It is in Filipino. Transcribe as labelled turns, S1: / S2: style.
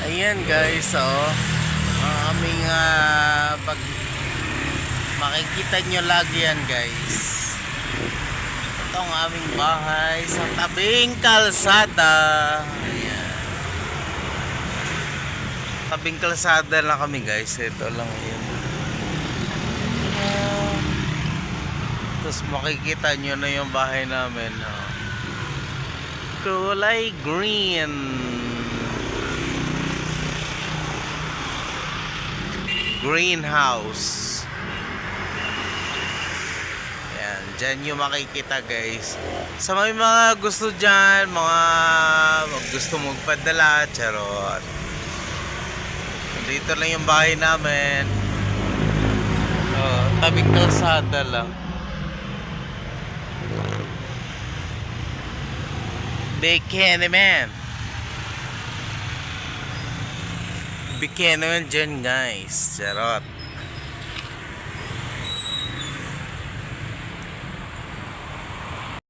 S1: Ayan guys, ang aming pag makikita nyo lagi yan guys. Ito ang aming bahay sa tabing kalsada. Ayan. Tabing kalsada lang kami guys. Ito lang yun. Tapos makikita nyo na yung bahay namin. Kulay green. Greenhouse. Ayan, dyan yung makikita guys. Sa may mga gusto dyan, mga gusto magpadala, charot. Dito lang yung bahay namin. Tabing kalsada lang. Bikini man. Bikini man dyan guys, charot.